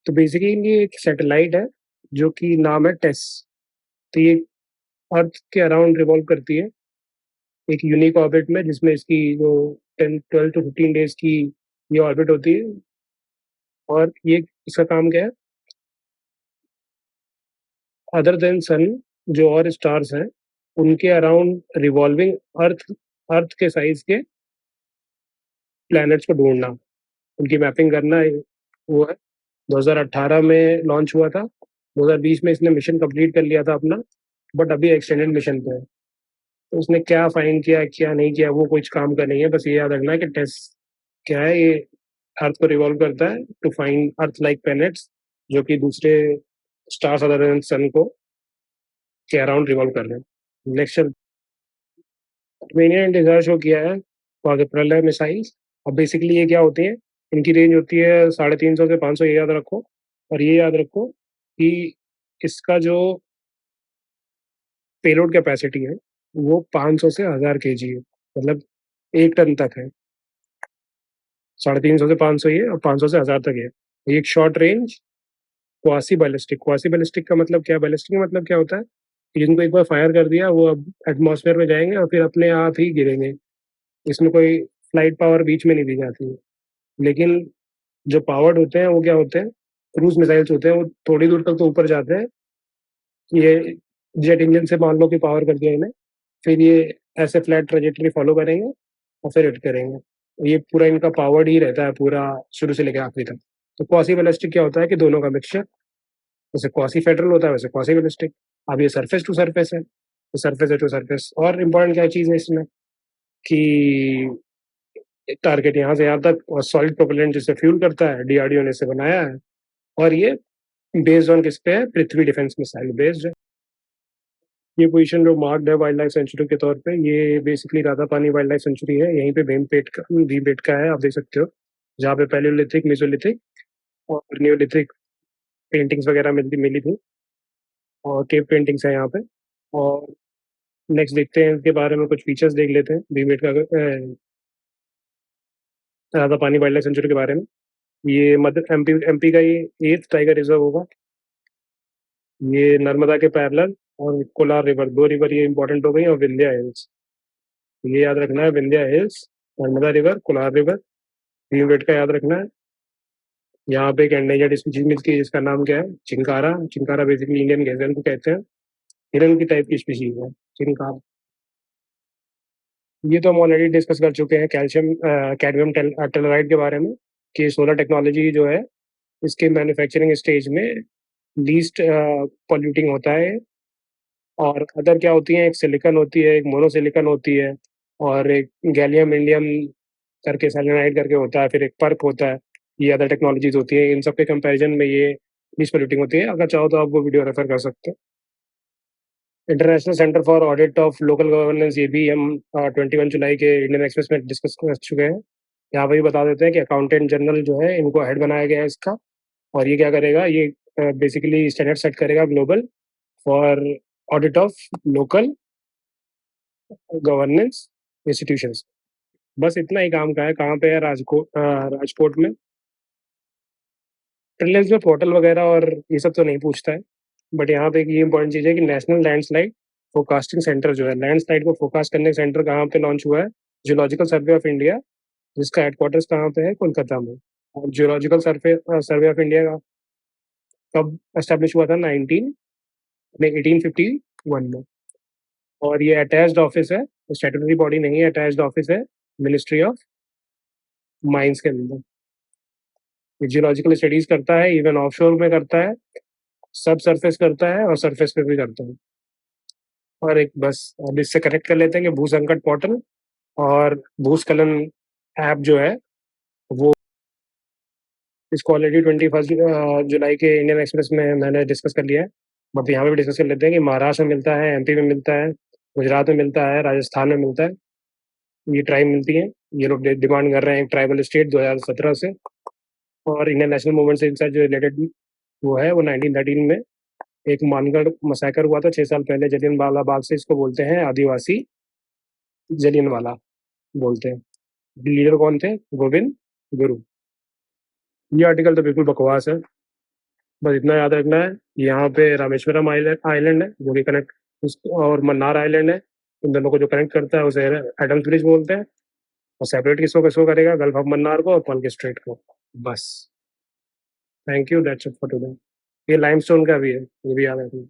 तो बेसिकली ये एक सैटेलाइट है जो कि नाम है टेस। तो ये अर्थ के अराउंड रिवॉल्व करती है एक यूनिक ऑर्बिट में, जिसमें इसकी जो 10 12 to 15 डेज की ये ऑर्बिट होती है। और ये इसका काम क्या है, अदर देन सन जो और स्टार्स हैं उनके अराउंड रिवॉल्विंग अर्थ अर्थ के साइज के प्लैनेट्स को ढूंढना, उनकी मैपिंग करना वो है। 2018 में लॉन्च हुआ था। 2020 में इसने मिशन कंप्लीट कर लिया था अपना, बट अभी एक्सटेंडेड मिशन पे है। तो उसने क्या फाइंड किया क्या नहीं किया वो कुछ काम का नहीं है, बस ये याद रखना है कि टेस्ट क्या है, ये अर्थ को रिवॉल्व करता है to find Earth like planets जो कि दूसरे स्टार्स अदर देन सन को के अराउंड रिवॉल्व कर रहे हैं। नेक्स्ट, मैंने डिजायर शो किया है फॉर द प्रलय मिसाइल्स। अब बेसिकली ये क्या होती है, इनकी रेंज होती है 350 से 500, ये याद रखो। और ये याद रखो कि इसका जो पेलोड कैपेसिटी है वो 500 से 1000 kg है, मतलब 1 टन तक है। 350 से 500 ये, और 500 से 1000 तक है। ये एक शॉर्ट रेंज क्वासी बैलिस्टिक का मतलब क्या, बैलिस्टिक का मतलब क्या होता है कि जिनको एक बार फायर कर दिया वो अब एटमॉस्फेयर में जाएंगे और फिर अपने आप ही गिरेंगे। इसमें कोई फ्लाइट पावर बीच में नहीं दी जाती है। लेकिन जो पावर्ड होते हैं वो क्या होते हैं, क्रूज मिसाइल्स होते हैं, वो थोड़ी दूर तक तो ऊपर जाते हैं। ये जेट इंजन से मान लो कि पावर कर दिया इन्हें, फिर ये ऐसे फ्लैट ट्रेजेक्टरी फॉलो करेंगे और फिर हिट करेंगे। ये पूरा इनका पावर्ड ही रहता है पूरा, शुरू से लेकर आखिरी तक। तो क्वासी बैलिस्टिक क्या होता है कि दोनों का मिक्सचर, जैसे क्वासी फेडरल होता है वैसे क्वासी बैलिस्टिक। अब ये सरफेस टू सरफेस है, तो सरफेस टू सरफेस। और इम्पोर्टेंट क्या चीज़ है इसमें कि टारगेट यहाँ से यहाँ तक, और सॉलिड प्रोपेलेंट जिससे फ्यूल करता है, डीआरडीओ ने इसे बनाया है। और ये बेस्ड ऑन किस पे है, पृथ्वी डिफेंस मिसाइल बेस्ड है। ये पोजीशन जो मार्क्ड है वाइल्ड लाइफ सेंचुरी के तौर पे, ये बेसिकली राधापानी वाइल्ड लाइफ सेंचुरी है। यहीं पे भीमपेट का है, आप देख सकते हो, जहाँ पे पैलियोलिथिक, मेसोलिथिक और नियोलिथिक पेंटिंग्स वगैरह मिली थी, और केव पेंटिंग्स है यहाँ पे। और नेक्स्ट देखते हैं इसके बारे में, कुछ फीचर्स देख लेते हैं भीमपेट का, राधापानी वाइल्ड लाइफ सेंचुरी के बारे में। ये मध्य एमपी का ये 8th टाइगर रिजर्व होगा। ये नर्मदा के पैरेलल और कोलार रिवर, दो रिवर ये इंपॉर्टेंट हो गई, और विंध्या हिल्स, ये याद रखना है। Vindhya hills, Narmada river, Kolar river, भीमबेट का याद रखना है। यहाँ पे एक एंडेंजर्ड स्पीशीज मिलती है जिसका नाम क्या है, चिंकारा। चिंकारा बेसिकली इंडियन गैज़ल को कहते हैं, हिरन की टाइप की स्पीशीज है चिंकारा। ये तो हम ऑलरेडी डिस्कस कर चुके हैं कैल्शियम कैडमियम टेलराइड के बारे में, कि सोलर टेक्नोलॉजी जो है इसके मैन्युफैक्चरिंग स्टेज में लीस्ट पॉल्यूटिंग होता है। और अदर क्या होती है, एक सिलिकॉन होती है, एक मोनोसिलिकॉन होती है, और एक गैलियम इंडियम करके सेलेनाइड करके होता है, फिर एक पर्क होता है। ये अदर टेक्नोलॉजीज होती है, इन सब के कंपैरिजन में ये लीस्ट पॉल्यूटिंग होती है। अगर चाहो तो आप वो वीडियो रेफर कर सकते हैं। International centre for audit of local governance, ये भी हम 21 जुलाई के इंडियन एक्सप्रेस में डिस्कस कर चुके हैं। यहाँ पर भी बता देते हैं कि अकाउंटेंट जनरल जो है इनको हेड बनाया गया है इसका। और ये क्या करेगा, ये बेसिकली स्टैंडर्ड सेट करेगा global for audit of local governance institutions. बस इतना ही काम का है। कहाँ पे है, राजकोट में। प्रीलिम्स में पोर्टल वगैरह और ये सब तो नहीं पूछता है, बट यहाँ पे एक ये इंपॉर्टेंट चीज़ है कि नेशनल लैंडस्लाइड फोरकास्टिंग सेंटर जो है, लैंडस्लाइड को फोरकास्ट करने का सेंटर कहाँ पे लॉन्च हुआ है, जियोलॉजिकल सर्वे ऑफ इंडिया, जिसका हेडक्वार्टर्स कहाँ पे है, कोलकाता में। और जियोलॉजिकल सर्वे ऑफ इंडिया का कब एस्टेब्लिश हुआ था, 1851 में। और ये अटैच्ड ऑफिस है, स्टैट्यूटरी बॉडी नहीं है, अटैच्ड ऑफिस है मिनिस्ट्री ऑफ माइंस के अंदर। जियोलॉजिकल स्टडीज करता है, इवन ऑफशोर में करता है, सब सरफेस करता है और सरफेस पे भी करता है। और एक बस अब इससे कनेक्ट कर लेते हैं कि भू संकट पोर्टल और भूस्खलन ऐप जो है वो, इसको ऑलरेडी 21 जुलाई के इंडियन एक्सप्रेस में मैंने डिस्कस कर लिया है, बट यहाँ पे भी डिस्कस कर लेते हैं कि महाराष्ट्र में मिलता है, एमपी में मिलता है, गुजरात में मिलता है, राजस्थान में मिलता है। ये ट्राइब मिलती है, ये लोग डिमांड कर रहे हैं एक ट्राइबल स्टेट 2017 से। और इंडियन नेशनल मूवमेंट से इनसे जो रिलेटेड वो है, वो 1913 में एक मानगढ़ मसैकर हुआ था 6 साल पहले, जलियनवाला बाग से। इसको बोलते हैं आदिवासी जलियनवाला बोलते हैं। लीडर कौन थे, गोविंद गुरु। ये आर्टिकल तो बिल्कुल बकवास है। बस इतना याद रखना है। यहाँ पे रामेश्वरम आइलैंड आइलैंड है जो कि कनेक्ट उस, और मन्नार आइलैंड है। इन दोनों को जो कनेक्ट करता है उसे एडम्स ब्रिज बोलते हैं। और सेपरेट किसको करेगा, गल्फ ऑफ मन्नार को और पलके स्ट्रेट को। बस। Thank you, that's it for today. ये लाइमस्टोन का भी है, ये भी याद रखना।